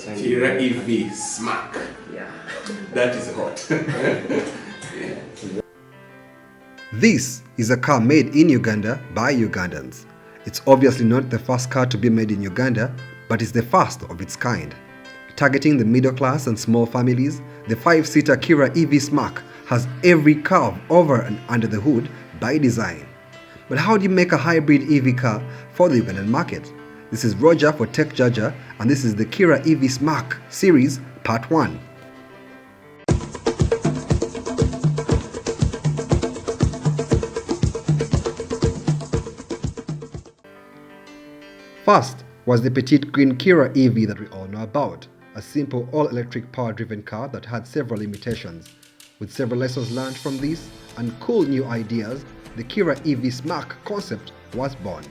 Kiira EV SMACK. Yeah. That is hot. Yeah. This is a car made in Uganda by Ugandans. It's obviously not the first car to be made in Uganda, but it's the first of its kind. Targeting the middle class and small families, the 5-seater Kiira EV SMACK has every curve over and under the hood by design. But how do you make a hybrid EV car for the Ugandan market? This is Roger for Techjaja, and this is the Kiira EV SMACK series part 1. First was the petite green Kiira EV that we all know about, a simple all-electric power-driven car that had several limitations. With several lessons learned from this and cool new ideas, the Kiira EV SMACK concept was born.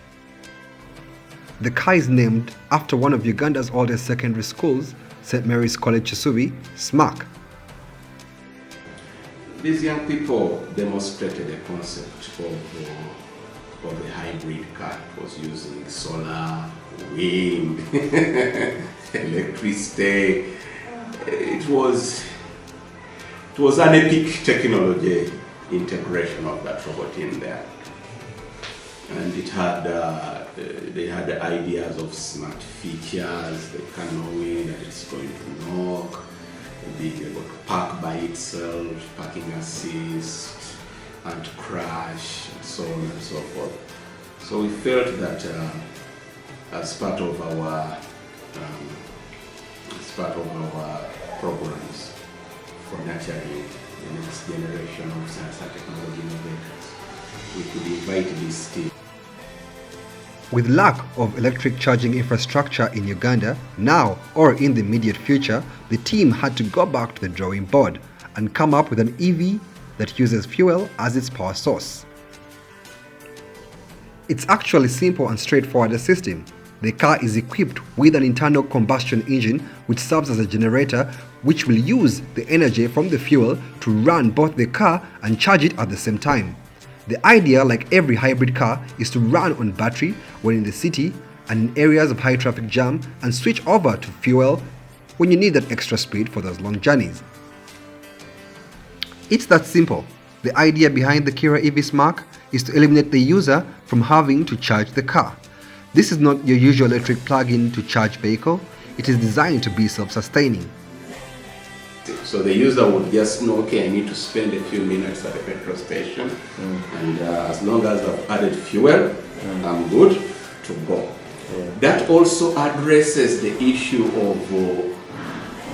The car is named after one of Uganda's oldest secondary schools, St. Mary's College Kisubi, SMACK. These young people demonstrated the concept of the hybrid car. It was using solar, wind, electricity. It was an epic technology integration of that robot in there. And it had they had ideas of smart features, the knowing that it's going to knock, being able to park by itself, parking assist, and crash, and so on and so forth. So we felt that as part of our programs for nurturing the next generation of science and technology innovators, we could invite this team. With lack of electric charging infrastructure in Uganda, now or in the immediate future, the team had to go back to the drawing board and come up with an EV that uses fuel as its power source. It's actually simple and straightforward system. The car is equipped with an internal combustion engine which serves as a generator which will use the energy from the fuel to run both the car and charge it at the same time. The idea, like every hybrid car, is to run on battery when in the city and in areas of high traffic jam and switch over to fuel when you need that extra speed for those long journeys. It's that simple. The idea behind the Kiira EV SMACK is to eliminate the user from having to charge the car. This is not your usual electric plug-in to charge vehicle. It is designed to be self-sustaining. So the user would just know, okay, I need to spend a few minutes at the petrol station, and as long as I've added fuel, I'm good to go. That also addresses the issue of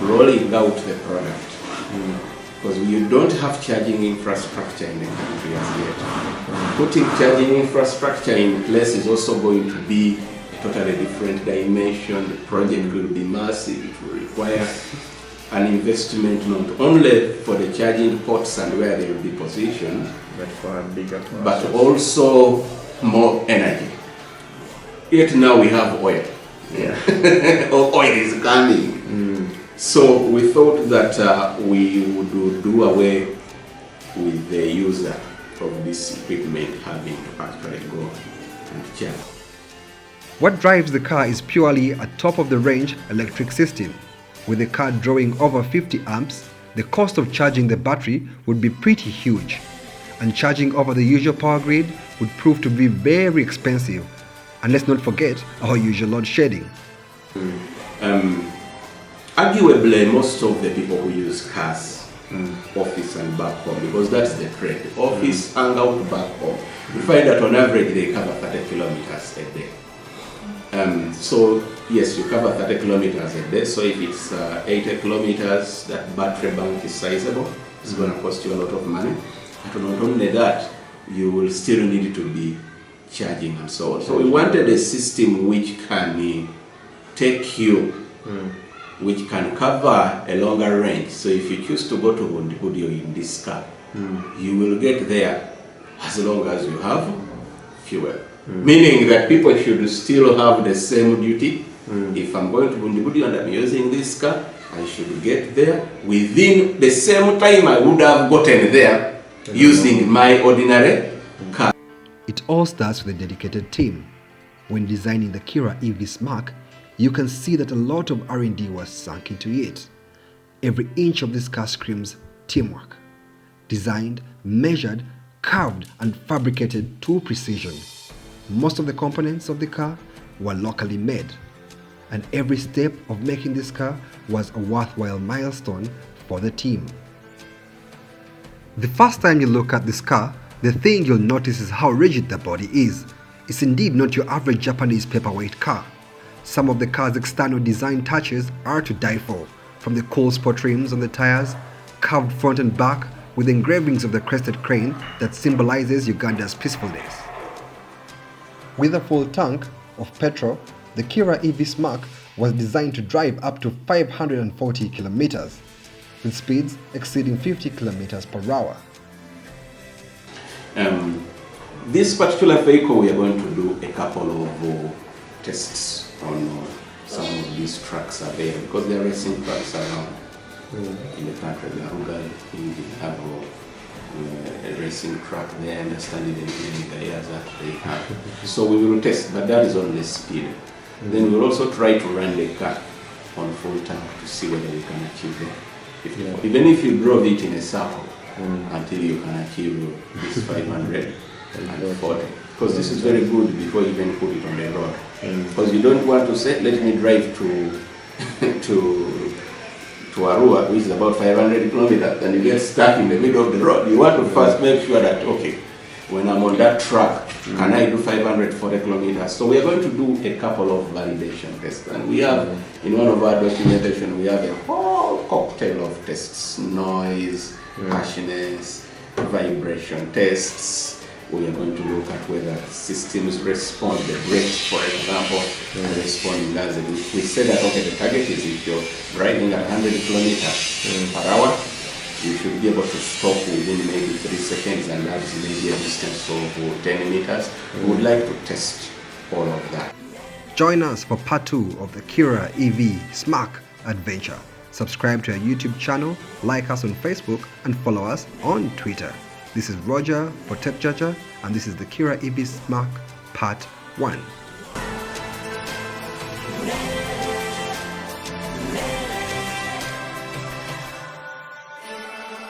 rolling out the product. Because you don't have charging infrastructure in the country as yet. Putting charging infrastructure in place is also going to be a totally different dimension. The project will be massive. It will require an investment not only for the charging ports and where they will be positioned, But for a bigger process. but also more energy. Yet now we have oil. Yeah. Oil is coming. So we thought that we would do away with the user of this equipment having to actually go and charge. What drives the car is purely a top-of-the-range electric system. With the car drawing over 50 amps, the cost of charging the battery would be pretty huge, and charging over the usual power grid would prove to be very expensive. And let's not forget our usual load shedding. Arguably, most of the people who use cars, office and back home, because that's the trend. Office, hang out, back home. You find that on average they cover 30 kilometers a day. So yes, you cover 30 kilometers a day. So if it's 80 kilometers, that battery bank is sizable. It's going to cost you a lot of money. But not only that, you will still need to be charging and so on. So we wanted a system which can take you, which can cover a longer range. So if you choose to go to Bundibudio in this car, you will get there as long as you have fuel. Meaning that people should still have the same duty. If I'm going to Bundibudio and I'm using this car, I should get there within the same time I would have gotten there using my ordinary car. It all starts with a dedicated team. When designing the Kiira EV SMACK, you can see that a lot of R&D was sunk into it. Every inch of this car screams teamwork. Designed, measured, carved and fabricated to precision. Most of the components of the car were locally made, and every step of making this car was a worthwhile milestone for the team. The first time you look at this car, the thing you'll notice is how rigid the body is. It's indeed not your average Japanese paperweight car. Some of the car's external design touches are to die for, from the cool spot rims on the tires, carved front and back with engravings of the crested crane that symbolizes Uganda's peaceful days. With a full tank of petrol, the Kiira EV SMACK was designed to drive up to 540 kilometers, with speeds exceeding 50 kilometers per hour. This particular vehicle, we are going to do a couple of tests on some of these trucks are there, because there are racing trucks around in the country. We have a racing track there, understanding the areas that they have. So we will test, but that is on the speed. Then we'll also try to run the car on full tank to see whether we can achieve it. Even if you drove it in a circle until you can achieve this 540. Because this is very good before you even put it on the road. Because you don't want to say, let me drive to Arua, which is about 500 kilometers, and you get stuck in the middle of the road. You want to first make sure that, okay, when I'm on that track, can I do 540 kilometers? So we are going to do a couple of validation tests. And we have, in one of our documentation, we have a whole cocktail of tests: noise, harshness, vibration tests. We are going to look at whether systems respond, the brakes, for example, responding as we say that, okay, the target is if you're driving at 100 kilometers per hour, you should be able to stop within maybe 3 seconds, and that is maybe a distance of 10 meters. We would like to test all of that. Join us for part 2 of the Kiira EV SMACK adventure. Subscribe to our YouTube channel, like us on Facebook, and follow us on Twitter. This is Roger for Techjaja, and this is the Kiira EV SMACK Part 1.